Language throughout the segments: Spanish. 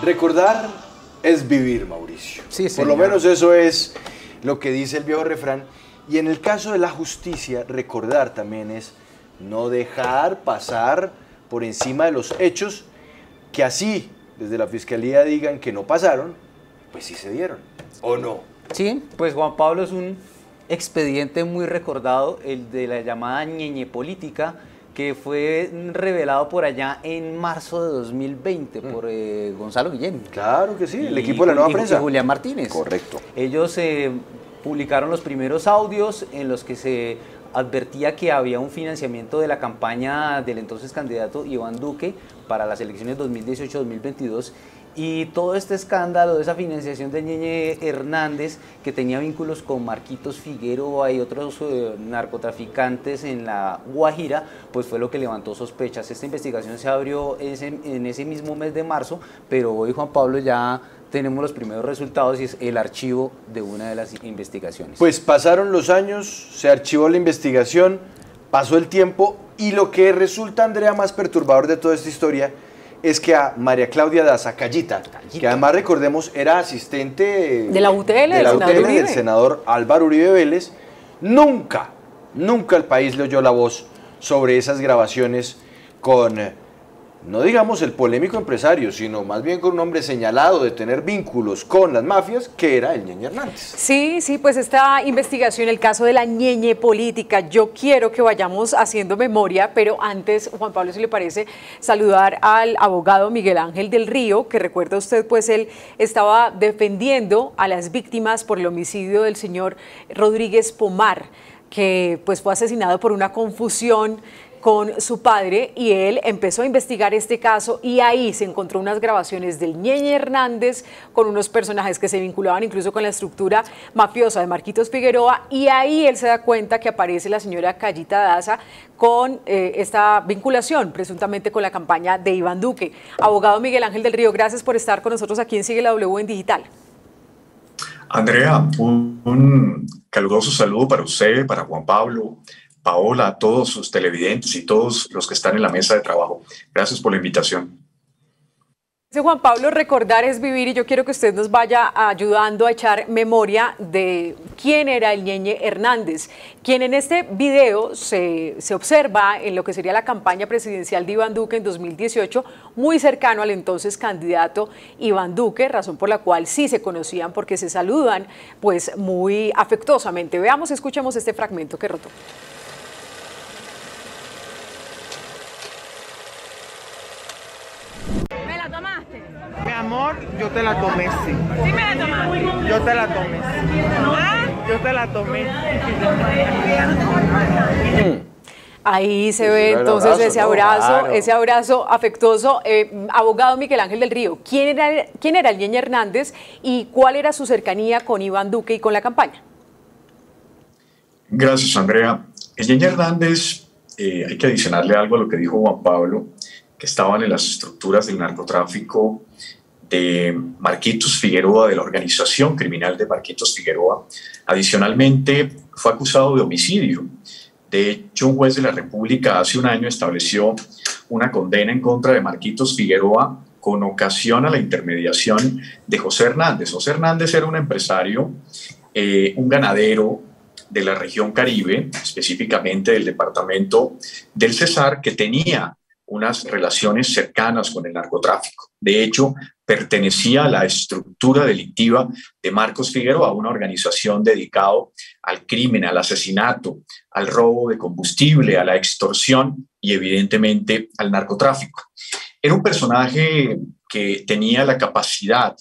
Recordar es vivir, Mauricio. Sí, por lo menos eso es lo que dice el viejo refrán. Y en el caso de la justicia, recordar también es no dejar pasar por encima de los hechos que así desde la Fiscalía digan que no pasaron, pues sí se dieron, ¿o no? Sí, pues Juan Pablo es un expediente muy recordado, el de la llamada ñeñe política, que fue revelado por allá en marzo de 2020 por Gonzalo Guillén. Claro que sí, el equipo de la Nueva Prensa. Y Julián Martínez. Correcto. Ellos publicaron los primeros audios en los que se advertía que había un financiamiento de la campaña del entonces candidato Iván Duque para las elecciones 2018-2022 y todo este escándalo de esa financiación de Ñeñe Hernández, que tenía vínculos con Marquitos Figueroa y otros narcotraficantes en la Guajira, pues fue lo que levantó sospechas. Esta investigación se abrió en ese mismo mes de marzo, pero hoy, Juan Pablo, ya tenemos los primeros resultados y es el archivo de una de las investigaciones. Pues pasaron los años, se archivó la investigación, pasó el tiempo y lo que resulta, Andrea, más perturbador de toda esta historia es que a María Claudia Daza, Callita, que además recordemos era asistente de la UTL, del senador Álvaro Uribe Vélez, nunca el país le oyó la voz sobre esas grabaciones con, no digamos el polémico empresario, sino más bien con un hombre señalado de tener vínculos con las mafias, que era el Ñeñe Hernández. Sí, pues esta investigación, el caso de la ñeñe política, yo quiero que vayamos haciendo memoria, pero antes, Juan Pablo, si le parece, saludar al abogado Miguel Ángel del Río, que recuerda usted, pues él estaba defendiendo a las víctimas por el homicidio del señor Rodríguez Pomar, que pues fue asesinado por una confusión con su padre, y él empezó a investigar este caso y ahí se encontró unas grabaciones del Ñeñe Hernández con unos personajes que se vinculaban incluso con la estructura mafiosa de Marquitos Figueroa, y ahí él se da cuenta que aparece la señora Callita Daza con esta vinculación presuntamente con la campaña de Iván Duque. Abogado Miguel Ángel del Río, gracias por estar con nosotros aquí en Sigue la W en Digital. Andrea, un caluroso saludo para usted, para Juan Pablo, Paola, a todos sus televidentes y todos los que están en la mesa de trabajo. Gracias por la invitación. Juan Pablo, recordar es vivir, y yo quiero que usted nos vaya ayudando a echar memoria de quién era el Ñeñe Hernández, quien en este video se observa en lo que sería la campaña presidencial de Iván Duque en 2018, muy cercano al entonces candidato Iván Duque, razón por la cual sí se conocían porque se saludan pues muy afectuosamente. Veamos, escuchemos este fragmento que rotó. Mi amor, yo te la tomé, sí. ¿Sí me la tomaste? Yo te la tomé, sí. ¿Ah? Yo te la tomé. Ahí se ve entonces ese abrazo afectuoso. Abogado Miguel Ángel del Río, ¿quién era el Ñeñe Hernández y cuál era su cercanía con Iván Duque y con la campaña? Gracias, Andrea. El Ñeñe Hernández, hay que adicionarle algo a lo que dijo Juan Pablo, que estaban en las estructuras del narcotráfico de Marquitos Figueroa, de la organización criminal de Marquitos Figueroa. Adicionalmente, fue acusado de homicidio. De hecho, un juez de la República hace un año estableció una condena en contra de Marquitos Figueroa con ocasión a la intermediación de José Hernández. José Hernández era un empresario, un ganadero de la región Caribe, específicamente del departamento del Cesar, que tenía unas relaciones cercanas con el narcotráfico. De hecho, pertenecía a la estructura delictiva de Marcos Figueroa, una organización dedicada al crimen, al asesinato, al robo de combustible, a la extorsión y evidentemente al narcotráfico. Era un personaje que tenía la capacidad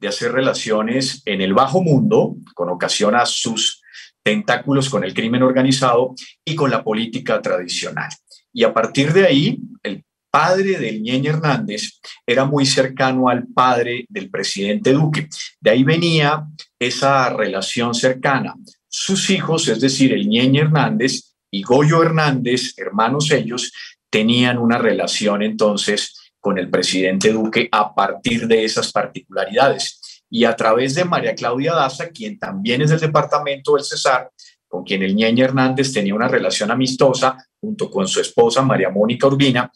de hacer relaciones en el bajo mundo, con ocasión a sus tentáculos con el crimen organizado y con la política tradicional. Y a partir de ahí, el padre del Ñeñe Hernández era muy cercano al padre del presidente Duque. De ahí venía esa relación cercana. Sus hijos, es decir, el Ñeñe Hernández y Goyo Hernández, hermanos ellos, tenían una relación entonces con el presidente Duque a partir de esas particularidades. Y a través de María Claudia Daza, quien también es del departamento del Cesar, con quien el Ñeñe Hernández tenía una relación amistosa junto con su esposa María Mónica Urbina,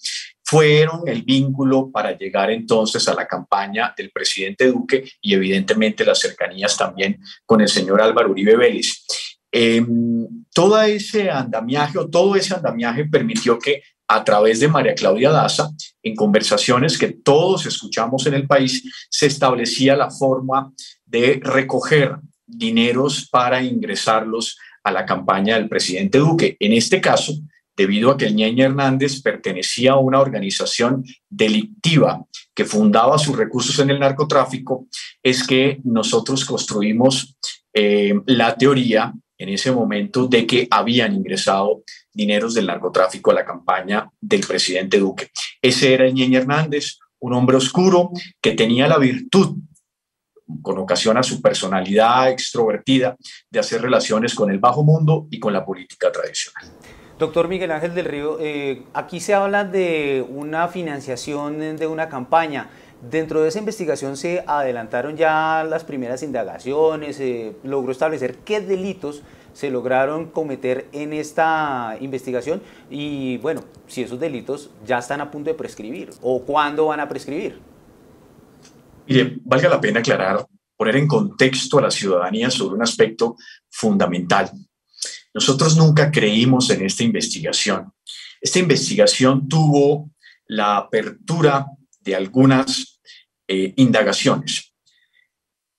fueron el vínculo para llegar entonces a la campaña del presidente Duque y evidentemente las cercanías también con el señor Álvaro Uribe Vélez. Todo ese andamiaje permitió que a través de María Claudia Daza, en conversaciones que todos escuchamos en el país, se establecía la forma de recoger dineros para ingresarlos a la campaña del presidente Duque. En este caso, debido a que el Ñeñe Hernández pertenecía a una organización delictiva que fundaba sus recursos en el narcotráfico, es que nosotros construimos la teoría en ese momento de que habían ingresado dineros del narcotráfico a la campaña del presidente Duque. Ese era el Ñeñe Hernández, un hombre oscuro que tenía la virtud, con ocasión a su personalidad extrovertida, de hacer relaciones con el bajo mundo y con la política tradicional. Doctor Miguel Ángel del Río, aquí se habla de una financiación de una campaña. Dentro de esa investigación se adelantaron ya las primeras indagaciones, logró establecer qué delitos se lograron cometer en esta investigación y, bueno, si esos delitos ya están a punto de prescribir o cuándo van a prescribir. Mire, valga la pena aclarar, poner en contexto a la ciudadanía sobre un aspecto fundamental. Nosotros nunca creímos en esta investigación. Esta investigación tuvo la apertura de algunas indagaciones.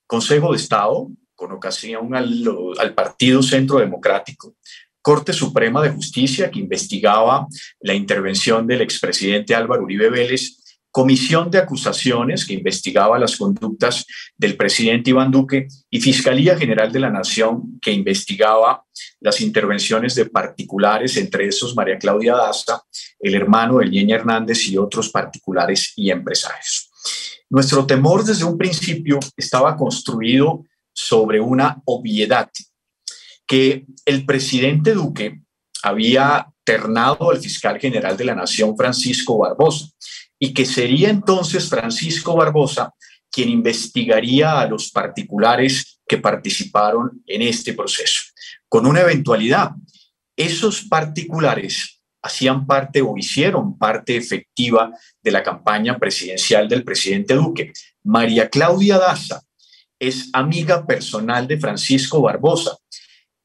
Consejo de Estado, con ocasión al Partido Centro Democrático, Corte Suprema de Justicia, que investigaba la intervención del expresidente Álvaro Uribe Vélez, Comisión de Acusaciones, que investigaba las conductas del presidente Iván Duque, y Fiscalía General de la Nación, que investigaba las intervenciones de particulares, entre esos María Claudia Daza, el hermano del Ñeñe Hernández y otros particulares y empresarios. Nuestro temor desde un principio estaba construido sobre una obviedad, que el presidente Duque había ternado al fiscal general de la Nación, Francisco Barbosa, y que sería entonces Francisco Barbosa quien investigaría a los particulares que participaron en este proceso. Con una eventualidad, esos particulares hacían parte o hicieron parte efectiva de la campaña presidencial del presidente Duque. María Claudia Daza es amiga personal de Francisco Barbosa.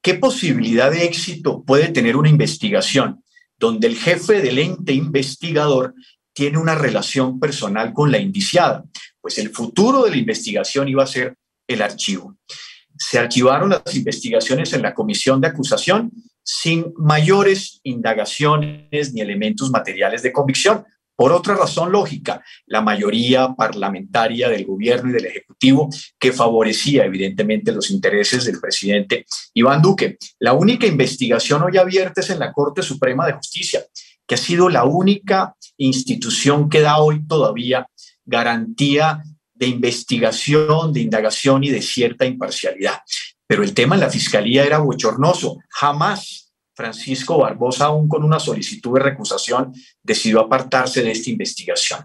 ¿Qué posibilidad de éxito puede tener una investigación donde el jefe del ente investigador tiene una relación personal con la indiciada? Pues el futuro de la investigación iba a ser el archivo. Se archivaron las investigaciones en la comisión de acusación sin mayores indagaciones ni elementos materiales de convicción. Por otra razón lógica, la mayoría parlamentaria del gobierno y del ejecutivo que favorecía evidentemente los intereses del presidente Iván Duque. La única investigación hoy abierta es en la Corte Suprema de Justicia, que ha sido la única institución que da hoy todavía garantía de investigación, de indagación y de cierta imparcialidad. Pero el tema en la Fiscalía era bochornoso. Jamás Francisco Barbosa, aún con una solicitud de recusación, decidió apartarse de esta investigación.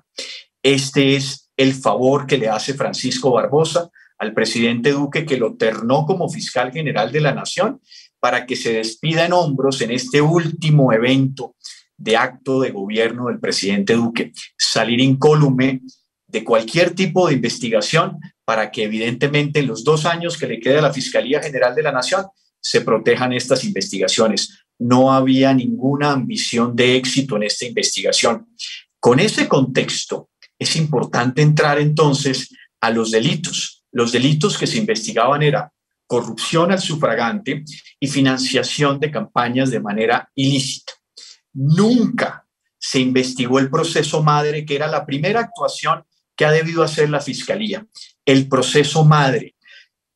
Este es el favor que le hace Francisco Barbosa al presidente Duque, que lo ternó como fiscal general de la Nación para que se despida en hombros en este último evento de acto de gobierno del presidente Duque, salir incólume de cualquier tipo de investigación para que evidentemente en los 2 años que le queda a la Fiscalía General de la Nación se protejan estas investigaciones. No había ninguna ambición de éxito en esta investigación. Con ese contexto es importante entrar entonces a los delitos. Los delitos que se investigaban era corrupción al sufragante y financiación de campañas de manera ilícita. Nunca se investigó el proceso madre, que era la primera actuación que ha debido hacer la Fiscalía. El proceso madre.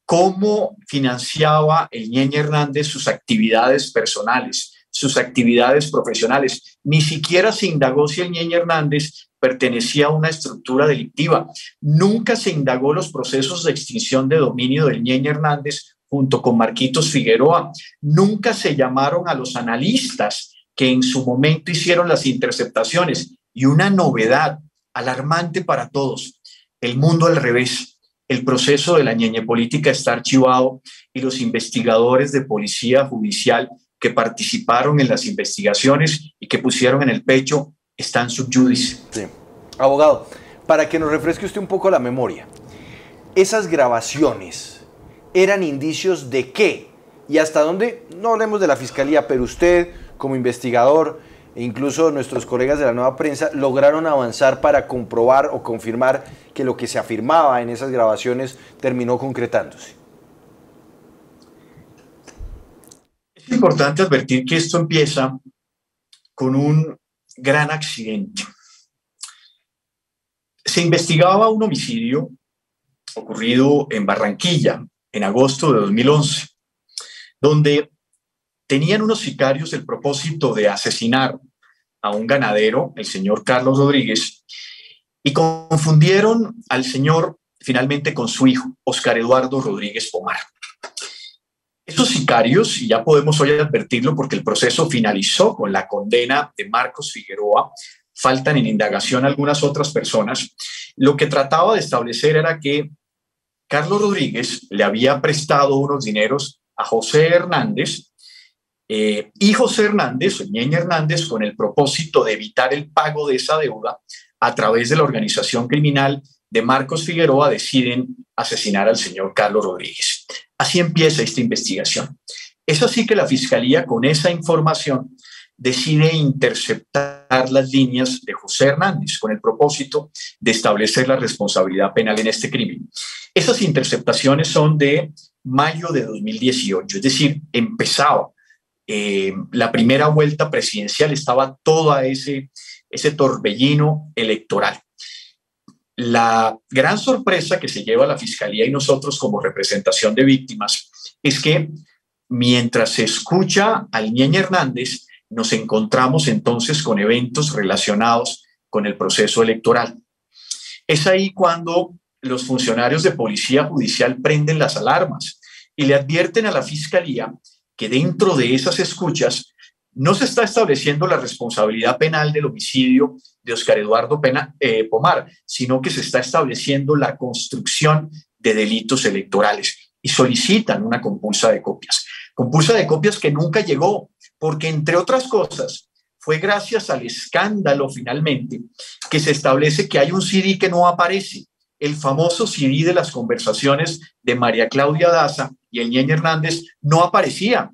Cómo financiaba el Ñeñe Hernández sus actividades personales, sus actividades profesionales. Ni siquiera se indagó si el Ñeñe Hernández pertenecía a una estructura delictiva. Nunca se indagó los procesos de extinción de dominio del Ñeñe Hernández junto con Marquitos Figueroa. Nunca se llamaron a los analistas que en su momento hicieron las interceptaciones. Y una novedad alarmante para todos, el mundo al revés. El proceso de la ñeñe política está archivado y los investigadores de policía judicial que participaron en las investigaciones y que pusieron en el pecho están sub judice. Sí. Abogado, para que nos refresque usted un poco la memoria, ¿esas grabaciones eran indicios de qué? Y hasta dónde, no hablemos de la Fiscalía, pero usted como investigador e incluso nuestros colegas de la Nueva Prensa lograron avanzar para comprobar o confirmar que lo que se afirmaba en esas grabaciones terminó concretándose. Es importante advertir que esto empieza con un gran accidente. Se investigaba un homicidio ocurrido en Barranquilla en agosto de 2011, donde tenían unos sicarios el propósito de asesinar a un ganadero, el señor Carlos Rodríguez, y confundieron al señor finalmente con su hijo, Oscar Eduardo Rodríguez Pomar. Esos sicarios, y ya podemos hoy advertirlo porque el proceso finalizó con la condena de Marcos Figueroa, faltan en indagación algunas otras personas, lo que trataba de establecer era que Carlos Rodríguez le había prestado unos dineros a José Hernández, y José Hernández, o Ñeñe Hernández, con el propósito de evitar el pago de esa deuda, a través de la organización criminal de Marcos Figueroa, deciden asesinar al señor Carlos Rodríguez. Así empieza esta investigación. Es así que la Fiscalía, con esa información, decide interceptar las líneas de José Hernández con el propósito de establecer la responsabilidad penal en este crimen. Esas interceptaciones son de mayo de 2018, es decir, empezaba la primera vuelta presidencial, estaba todo ese torbellino electoral. La gran sorpresa que se lleva la Fiscalía y nosotros como representación de víctimas es que mientras se escucha al Ñeñe Hernández, nos encontramos entonces con eventos relacionados con el proceso electoral. Es ahí cuando los funcionarios de policía judicial prenden las alarmas y le advierten a la Fiscalía que dentro de esas escuchas no se está estableciendo la responsabilidad penal del homicidio de Oscar Eduardo Pomar, sino que se está estableciendo la construcción de delitos electorales y solicitan una compulsa de copias que nunca llegó, porque entre otras cosas fue gracias al escándalo finalmente que se establece que hay un CD que no aparece, el famoso CD de las conversaciones de María Claudia Daza y el Ñeñe Hernández no aparecía.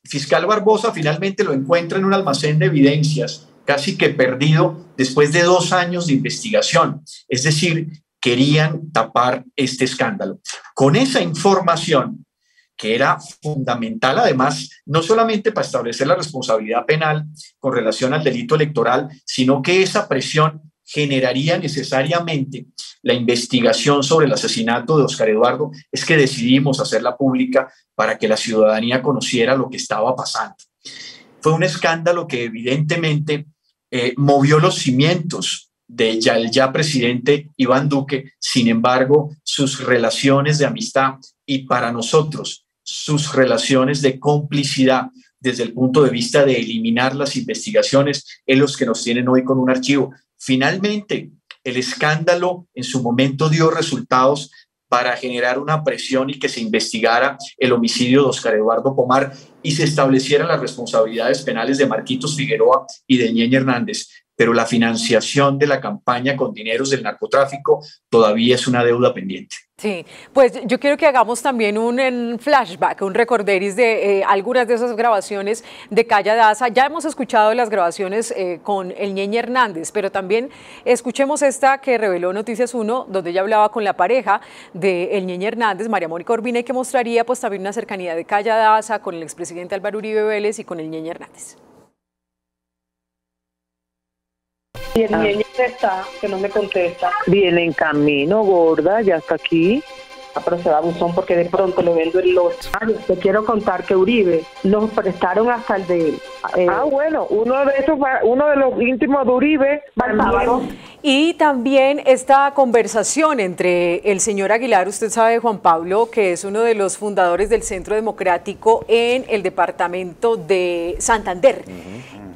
El fiscal Barbosa finalmente lo encuentra en un almacén de evidencias, casi que perdido después de 2 años de investigación. Es decir, querían tapar este escándalo. Con esa información, que era fundamental además, no solamente para establecer la responsabilidad penal con relación al delito electoral, sino que esa presión generaría necesariamente la investigación sobre el asesinato de Oscar Eduardo, es que decidimos hacerla pública para que la ciudadanía conociera lo que estaba pasando. Fue un escándalo que evidentemente movió los cimientos del ya presidente Iván Duque. Sin embargo, sus relaciones de amistad y para nosotros sus relaciones de complicidad desde el punto de vista de eliminar las investigaciones en los que nos tienen hoy con un archivo. Finalmente, el escándalo en su momento dio resultados para generar una presión y que se investigara el homicidio de Oscar Eduardo Pomar y se establecieran las responsabilidades penales de Marquitos Figueroa y de Ñeñe Hernández. Pero la financiación de la campaña con dineros del narcotráfico todavía es una deuda pendiente. Sí, pues yo quiero que hagamos también un flashback, un recorderis de algunas de esas grabaciones de Calla Daza. Ya hemos escuchado las grabaciones con el Ñeñe Hernández, pero también escuchemos esta que reveló Noticias 1, donde ella hablaba con la pareja del Ñeñe Hernández, María Mónica Urbina, y que mostraría pues también una cercanía de Calla Daza con el expresidente Álvaro Uribe Vélez y con el Ñeñe Hernández. Y el Ñeñe está, que no me contesta. Viene en camino, gorda, ya está aquí. Pero se da buzón porque de pronto le vendo el lote. Te quiero contar que Uribe nos prestaron hasta el de él. Bueno, uno de los íntimos de Uribe. Y también esta conversación entre el señor Aguilar, usted sabe, Juan Pablo, que es uno de los fundadores del Centro Democrático en el departamento de Santander.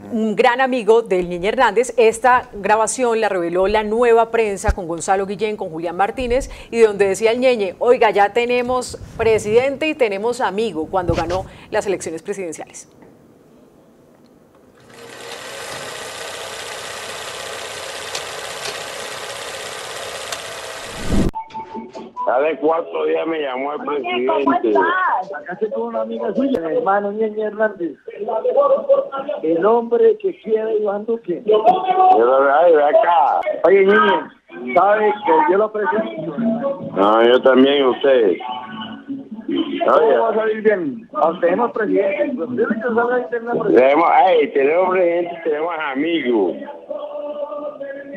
Un gran amigo del Ñeñe Hernández. Esta grabación la reveló La Nueva Prensa con Gonzalo Guillén, con Julián Martínez, y donde decía el Ñeñe, oiga, ya tenemos presidente y tenemos amigo, cuando ganó las elecciones presidenciales. Hace 4 días me llamó el presidente. Acá se con una amiga suya, mi hermano Ñeñe Hernández. El hombre que quiere Iván Duque. Ay, ve acá. Oye, Ñeñe, ¿sabe que yo lo aprecio mucho? No, yo también, usted. Todo va a salir bien. Tenemos presidente. Tenemos presidente, tenemos amigos.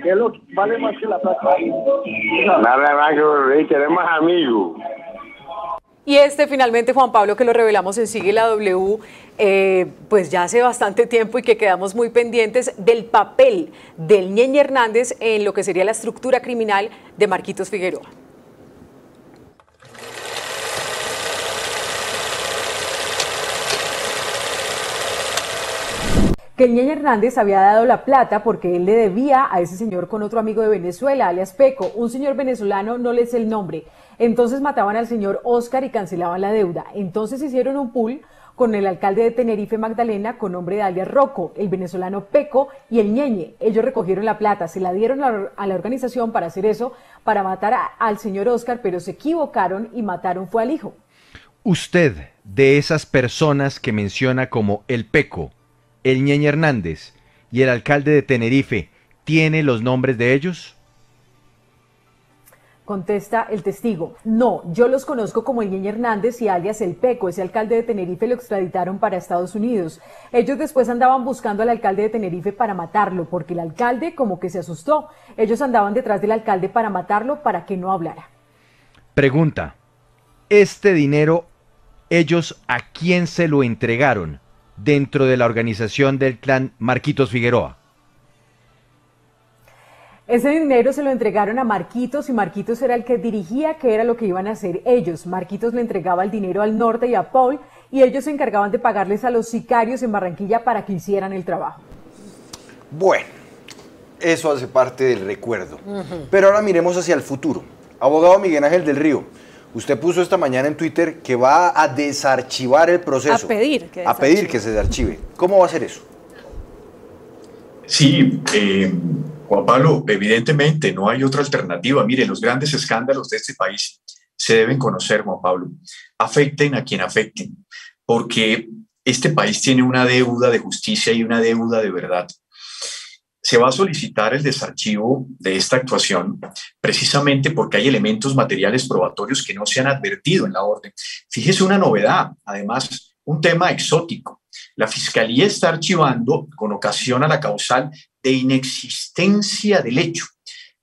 ¿Qué es lo que vale más que la plata? Vale más que tenemos amigos. Y finalmente, Juan Pablo, que lo revelamos en Sigue la W, pues ya hace bastante tiempo y que quedamos muy pendientes del papel del Ñeñe Hernández en lo que sería la estructura criminal de Marquitos Figueroa. Que el Ñeñe Hernández había dado la plata porque él le debía a ese señor con otro amigo de Venezuela, alias Peco, un señor venezolano, no le sé el nombre. Entonces mataban al señor Oscar y cancelaban la deuda. Entonces hicieron un pool con el alcalde de Tenerife, Magdalena, con nombre de alias Rocco, el venezolano Peco y el Ñeñe. Ellos recogieron la plata, se la dieron a la organización para hacer eso, para matar al señor Oscar, pero se equivocaron y mataron fue al hijo. Usted, de esas personas que menciona como el Peco, el Ñeñe Hernández y el alcalde de Tenerife, ¿tiene los nombres de ellos? Contesta el testigo. No, yo los conozco como el Ñeñe Hernández y alias el Peco. Ese alcalde de Tenerife lo extraditaron para Estados Unidos. Ellos después andaban buscando al alcalde de Tenerife para matarlo, porque el alcalde como que se asustó. Ellos andaban detrás del alcalde para matarlo para que no hablara. Pregunta, ¿este dinero ellos a quién se lo entregaron dentro de la organización del clan Marquitos Figueroa? Ese dinero se lo entregaron a Marquitos y Marquitos era el que dirigía qué era lo que iban a hacer ellos. Marquitos le entregaba el dinero al norte y a Paul y ellos se encargaban de pagarles a los sicarios en Barranquilla para que hicieran el trabajo. Bueno, eso hace parte del recuerdo. Pero ahora miremos hacia el futuro. Abogado Miguel Ángel del Río, usted puso esta mañana en Twitter que va a desarchivar el proceso. A pedir que se desarchive. ¿Cómo va a hacer eso? Sí, Juan Pablo, evidentemente no hay otra alternativa. Mire, los grandes escándalos de este país se deben conocer, Juan Pablo. Afecten a quien afecten, porque este país tiene una deuda de justicia y una deuda de verdad. Se va a solicitar el desarchivo de esta actuación precisamente porque hay elementos materiales probatorios que no se han advertido en la orden. Fíjese una novedad, además, un tema exótico. La Fiscalía está archivando con ocasión a la causal de inexistencia del hecho.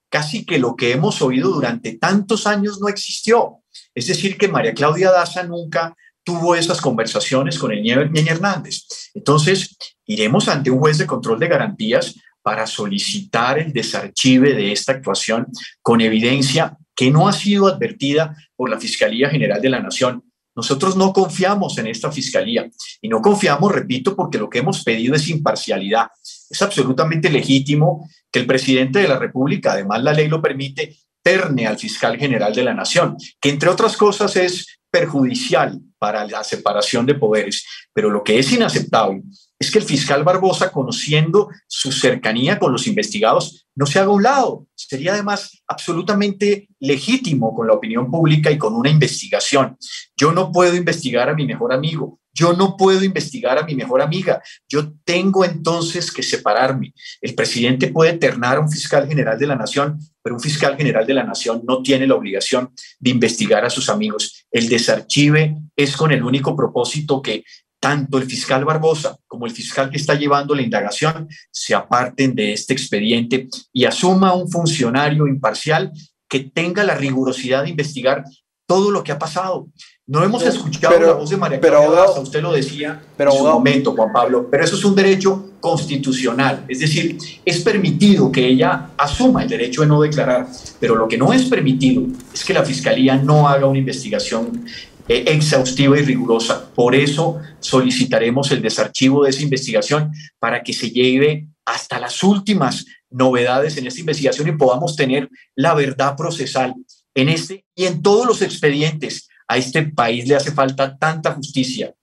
Casi que lo que hemos oído durante tantos años no existió. Es decir, que María Claudia Daza nunca tuvo esas conversaciones con el Ñeñe Hernández. Entonces, iremos ante un juez de control de garantías para solicitar el desarchive de esta actuación con evidencia que no ha sido advertida por la Fiscalía General de la Nación. Nosotros no confiamos en esta Fiscalía y no confiamos, repito, porque lo que hemos pedido es imparcialidad. Es absolutamente legítimo que el presidente de la República, además la ley lo permite, terne al fiscal general de la Nación, que entre otras cosas es perjudicial para la separación de poderes. Pero lo que es inaceptable es que el fiscal Barbosa, conociendo su cercanía con los investigados, no se haga a un lado. Sería además absolutamente legítimo con la opinión pública y con una investigación. Yo no puedo investigar a mi mejor amigo. Yo no puedo investigar a mi mejor amiga. Yo tengo entonces que separarme. El presidente puede ternar a un fiscal general de la Nación, pero un fiscal general de la Nación no tiene la obligación de investigar a sus amigos. El desarchive es con el único propósito que tanto el fiscal Barbosa como el fiscal que está llevando la indagación se aparten de este expediente y asuma un funcionario imparcial que tenga la rigurosidad de investigar todo lo que ha pasado. No hemos escuchado la voz de María Claudia Daza, usted lo decía en su momento, Juan Pablo, pero eso es un derecho constitucional, es decir, es permitido que ella asuma el derecho de no declarar, pero lo que no es permitido es que la Fiscalía no haga una investigación exhaustiva y rigurosa. Por eso solicitaremos el desarchivo de esa investigación para que se lleve hasta las últimas novedades en esta investigación y podamos tener la verdad procesal en este y en todos los expedientes. A este país le hace falta tanta justicia.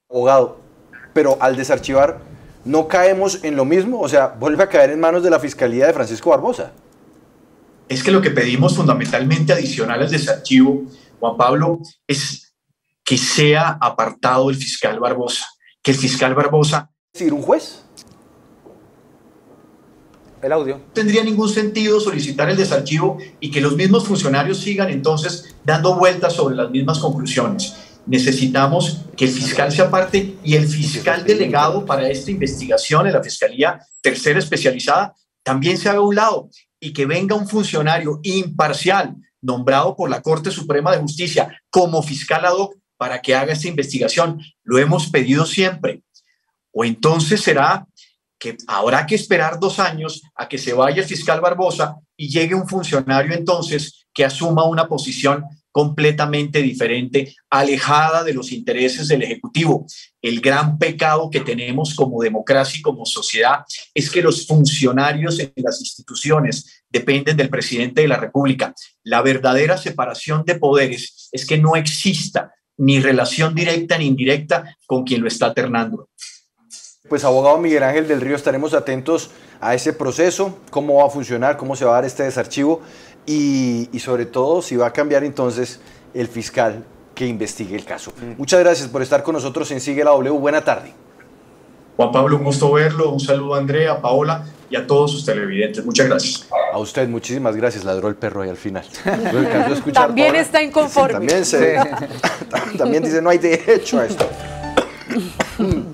Abogado, pero al desarchivar, ¿no caemos en lo mismo? O sea, vuelve a caer en manos de la Fiscalía de Francisco Barbosa. es que lo que pedimos fundamentalmente adicional al desarchivo, Juan Pablo, es que sea apartado el fiscal Barbosa, que el fiscal Barbosa... ¿Es decir, un juez? El audio. No tendría ningún sentido solicitar el desarchivo y que los mismos funcionarios sigan entonces dando vueltas sobre las mismas conclusiones. Necesitamos que el fiscal se aparte y el fiscal delegado para esta investigación en la Fiscalía Tercera Especializada también se haga a un lado y que venga un funcionario imparcial nombrado por la Corte Suprema de Justicia como fiscal ad hoc para que haga esta investigación. Lo hemos pedido siempre. O entonces será que habrá que esperar 2 años a que se vaya el fiscal Barbosa y llegue un funcionario entonces que asuma una posición completamente diferente, alejada de los intereses del Ejecutivo. El gran pecado que tenemos como democracia y como sociedad es que los funcionarios en las instituciones dependen del presidente de la República. La verdadera separación de poderes es que no exista ni relación directa ni indirecta con quien lo está ternando. Pues abogado Miguel Ángel del Río, estaremos atentos a ese proceso, cómo va a funcionar, cómo se va a dar este desarchivo y sobre todo si va a cambiar entonces el fiscal que investigue el caso. Muchas gracias por estar con nosotros en Sigue la W. Buena tarde. Juan Pablo, un gusto verlo. Un saludo a Andrea, a Paola y a todos sus televidentes. Muchas gracias. A usted, muchísimas gracias. Ladró el perro ahí al final. Lo alcanzó a escuchar, también Paola. está inconforme. Sí, también dice, no hay derecho a esto.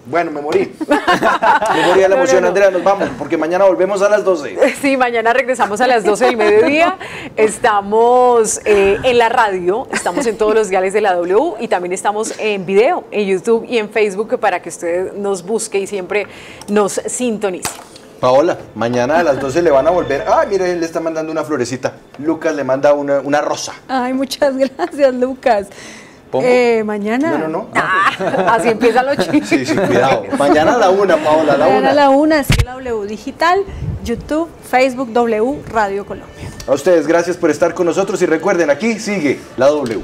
Bueno, me morí. Me morí de la emoción, Andrea, nos vamos, porque mañana volvemos a las 12. Sí, mañana regresamos a las 12 del mediodía. Estamos en la radio, estamos en todos los diales de la W y también estamos en video, en YouTube y en Facebook para que usted nos busque y siempre nos sintonice. Paola, mañana a las 12 le van a volver. Ay, mire, él le está mandando una florecita. Lucas le manda una rosa. Ay, muchas gracias, Lucas. Mañana. No. Así empiezan los chistes. Sí, cuidado. Mañana a la 1, Paola, a la 1. Mañana a la 1, Sigue la W Digital, YouTube, Facebook, W, Radio Colombia. A ustedes, gracias por estar con nosotros y recuerden, aquí sigue la W.